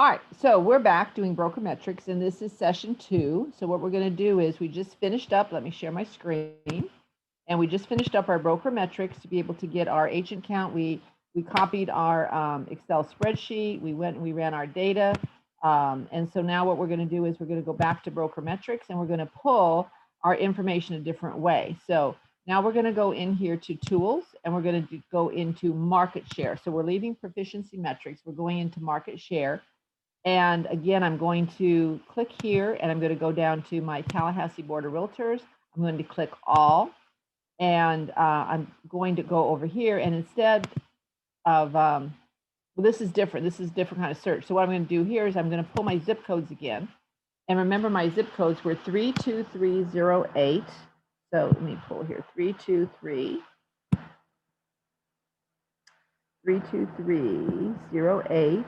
All right, so we're back doing broker metrics, and this is session 2. So what we're going to do is we just finished up. Let me share my screen. And we just finished up our broker metrics to be able to get our agent count. We copied our Excel spreadsheet. We went and we ran our data. And so now what we're going to do is we're going to go back to broker metrics, and we're going to pull our information a different way. So now we're going to go in here to tools, and we're going to go into market share. So we're leaving proficiency metrics. We're going into market share. And again, I'm going to click here, and I'm going to go down to my Tallahassee Board of Realtors. I'm going to click all, and I'm going to go over here, and instead of, well, this is different. This is a different kind of search. So what I'm going to do here is I'm going to pull my zip codes again. And remember, my zip codes were 32308. So let me pull here, 32308.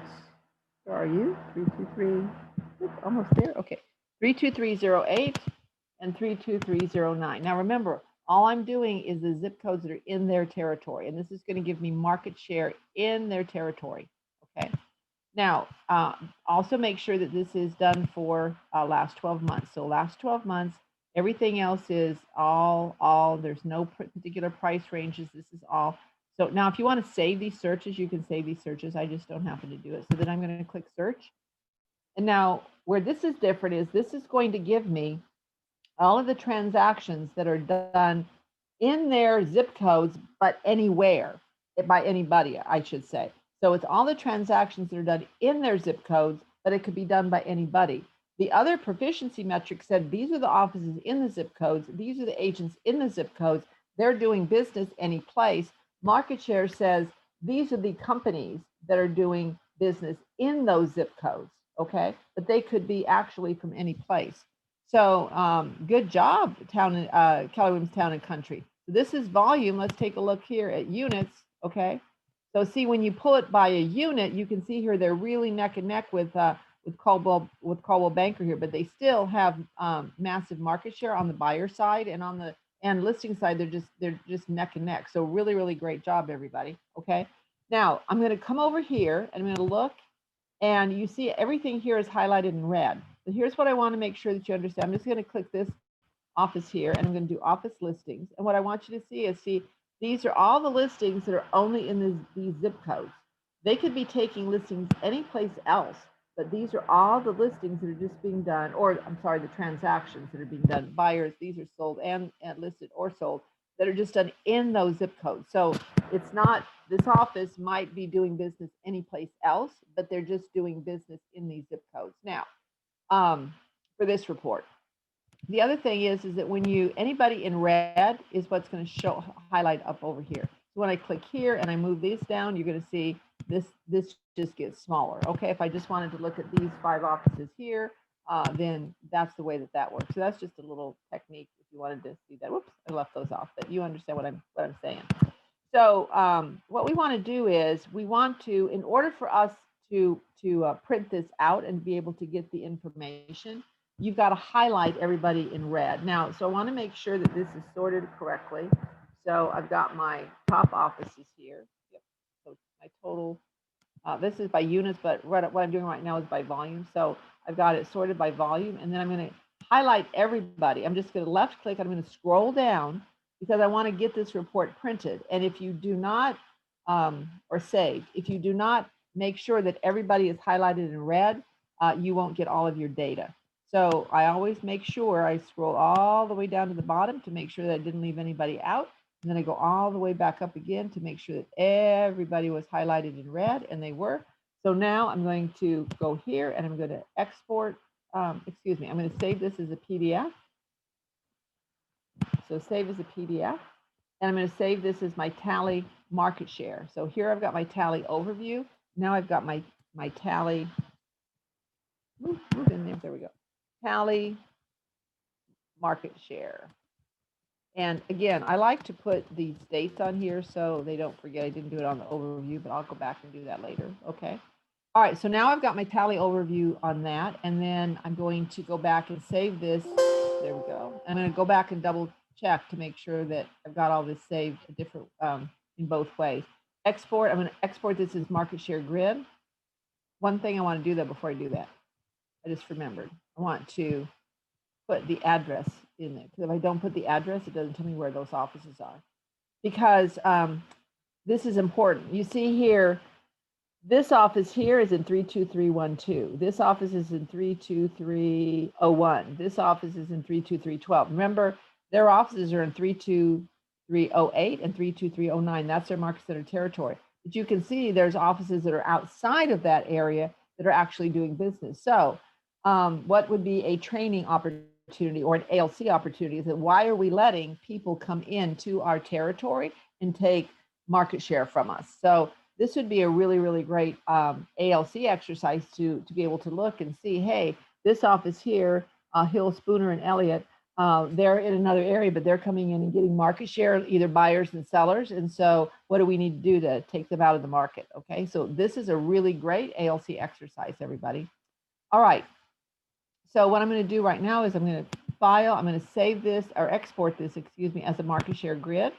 Where are you? 323, almost there. Okay, 32308 and 32309. Now remember, all I'm doing is the zip codes that are in their territory, and this is going to give me market share in their territory. Okay. Now, also make sure that this is done for last 12 months. So last 12 months, everything else is all. There's no particular price ranges. This is all. So now if you want to save these searches, you can save these searches. I just don't happen to do it. So then I'm going to click search. And now where this is different is this is going to give me all of the transactions that are done in their zip codes, but anywhere, by anybody, I should say. So it's all the transactions that are done in their zip codes, but it could be done by anybody. The other proficiency metric said these are the offices in the zip codes. These are the agents in the zip codes. They're doing business any place. Market share says these are the companies that are doing business in those zip codes, okay? But they could be actually from any place. So good job, Keller Williams Town and Country. So this is volume. Let's take a look here at units, okay? So see, when you pull it by a unit, you can see here they're really neck and neck with Coldwell Banker here, but they still have massive market share on the buyer side, and on the listing side, they're just neck and neck. So really, really great job, everybody. Okay. Now I'm going to come over here and I'm going to look, and you see everything here is highlighted in red. But here's what I want to make sure that you understand. I'm just going to click this office here, and I'm going to do office listings. And what I want you to see is, these are all the listings that are only in these zip codes. They could be taking listings anyplace else, but these are all the listings that are just being done, or I'm sorry, the transactions that are being done. Buyers, these are sold and listed or sold, that are just done in those zip codes. So it's not, this office might be doing business anyplace else, but they're just doing business in these zip codes. Now, for this report, the other thing is that when anybody in red is what's going to highlight up over here. So when I click here and I move these down, you're going to see this just gets smaller. Okay, if I just wanted to look at these 5 offices here, then that's the way that works. So that's just a little technique if you wanted to see that. Whoops, I left those off, but you understand what I'm saying. So what we want to do is we want to, in order for us to print this out and be able to get the information, you've got to highlight everybody in red. Now, so I want to make sure that this is sorted correctly. So I've got my top offices here. Yep. So my total, this is by units, but what I'm doing right now is by volume. So I've got it sorted by volume, and then I'm going to highlight everybody. I'm just going to left click. I'm going to scroll down because I want to get this report printed. And if you do not, or saved, if you do not make sure that everybody is highlighted in red, you won't get all of your data. So I always make sure I scroll all the way down to the bottom to make sure that I didn't leave anybody out. And then I go all the way back up again to make sure that everybody was highlighted in red, and they were. So now I'm going to go here and I'm going to export, I'm going to save this as a PDF. So save as a PDF. And I'm going to save this as my tally market share. So here I've got my tally overview. Now I've got my tally, move in there, there we go. Tally market share. And again, I like to put these dates on here so they don't forget. I didn't do it on the overview, but I'll go back and do that later. Okay. All right. So now I've got my tally overview on that. And then I'm going to go back and save this. There we go. I'm going to go back and double check to make sure that I've got all this saved different in both ways. Export. I'm going to export this as market share grid. one thing I want to do though before I do that, I just remembered. I want to put the address in there, because if I don't put the address, it doesn't tell me where those offices are. Because this is important. You see here, this office here is in 32312. This office is in 32301. This office is in 32312. Remember, their offices are in 32308 and 32309. That's their market center territory. But you can see there's offices that are outside of that area that are actually doing business. So what would be a training opportunity or an ALC opportunity is that why are we letting people come into our territory and take market share from us? So this would be a really, really great ALC exercise to be able to look and see, hey, this office here, Hill, Spooner, and Elliott, they're in another area, but they're coming in and getting market share, either buyers and sellers. And so what do we need to do to take them out of the market? Okay, so this is a really great ALC exercise, everybody. All right. So what I'm going to do right now is I'm going to file, I'm going to save this or export this, excuse me, as a market share grid.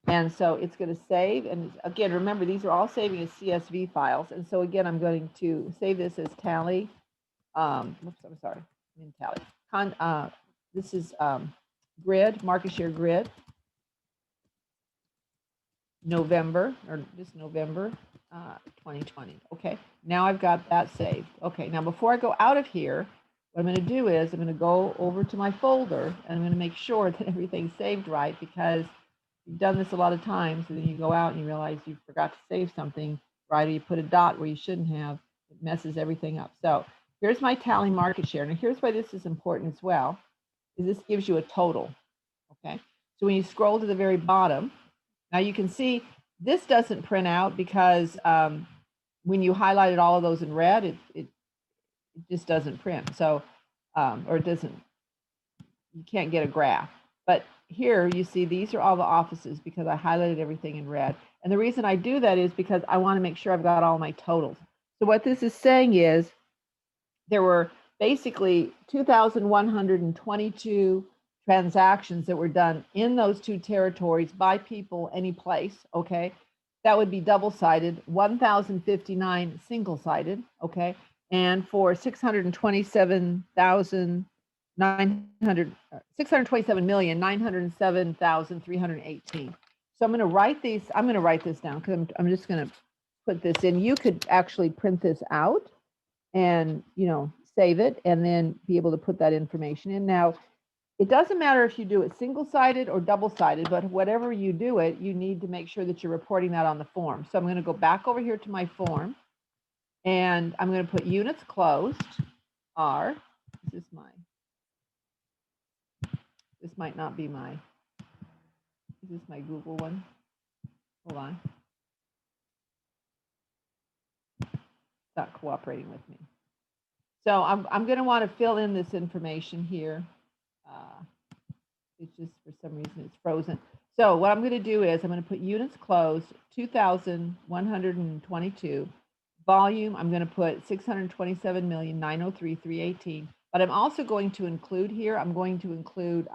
And so it's going to save. And again, remember, these are all saving as CSV files. And so again, I'm going to save this as tally. Oops, I'm sorry, I'm in tally. This is grid, market share grid. November, or just November 2020. Okay, now I've got that saved. Okay, now before I go out of here, what I'm going to do is I'm going to go over to my folder and I'm going to make sure that everything's saved right, because you've done this a lot of times and then you go out and you realize you forgot to save something, right? Or you put a dot where you shouldn't have. It messes everything up. So here's my tally market share. Now here's why this is important as well, is this gives you a total. Okay, so when you scroll to the very bottom, now you can see this doesn't print out because when you highlighted all of those in red, it just doesn't print. So, or it doesn't, you can't get a graph. But here you see these are all the offices because I highlighted everything in red. And the reason I do that is because I want to make sure I've got all my totals. So what this is saying is there were basically 2,122 transactions that were done in those two territories by people any place, okay? That would be double-sided, 1,059 single-sided, okay? And for 627,907,318. So I'm going to write these, I'm going to write this down because I'm just going to put this in. You could actually print this out and, you know, save it and then be able to put that information in. Now, it doesn't matter if you do it single-sided or double-sided, but whatever you do it, you need to make sure that you're reporting that on the form. So I'm going to go back over here to my form and I'm going to put units closed are, this might not be my, is this my Google one? Hold on. It's not cooperating with me. So I'm going to want to fill in this information here. It's just for some reason it's frozen. So what I'm going to do is I'm going to put units closed 2,122. Volume, I'm going to put 627,903,318. But I'm also going to include here, I'm going to include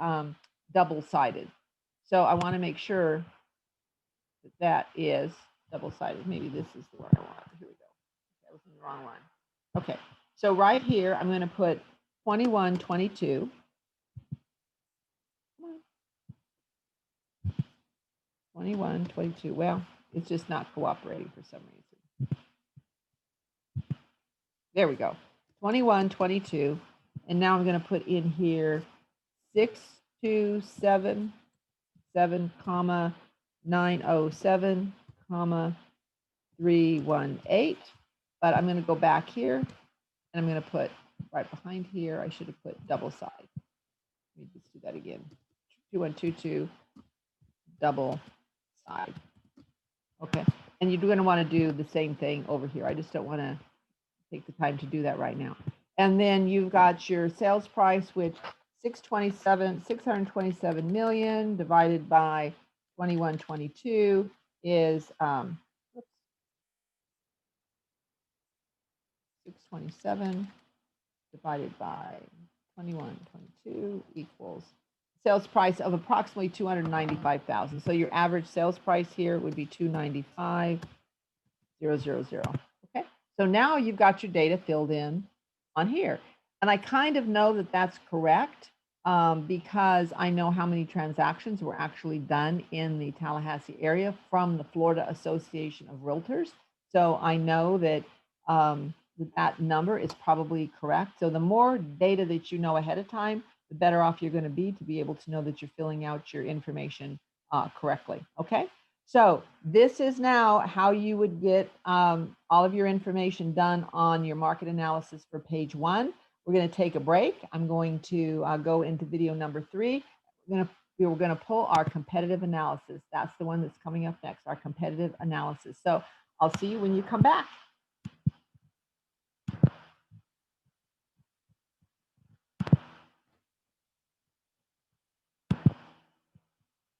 double-sided. So I want to make sure that that is double-sided. Maybe this is the one I want. Here we go. That was in the wrong one. Okay. So right here, I'm going to put 2122. 2122. Well, it's just not cooperating for some reason. There we go. 2122. And now I'm going to put in here 6277, 907, 318. But I'm going to go back here and I'm going to put right behind here. I should have put double side. Let me just do that again. 2122 double side. Okay. And you're going to want to do the same thing over here. I just don't want to take the time to do that right now. And then you've got your sales price, which 627 million divided by 2122 is 627 divided by 2122 equals sales price of approximately 295,000. So your average sales price here would be 295,000. So now you've got your data filled in on here. And I kind of know that that's correct because I know how many transactions were actually done in the Tallahassee area from the Florida Association of Realtors. So I know that that number is probably correct. So the more data that you know ahead of time, the better off you're going to be able to know that you're filling out your information correctly. Okay. So this is now how you would get all of your information done on your market analysis for page 1. We're going to take a break. I'm going to go into video number 3. We're going to pull our competitive analysis. That's the one that's coming up next, our competitive analysis. So I'll see you when you come back.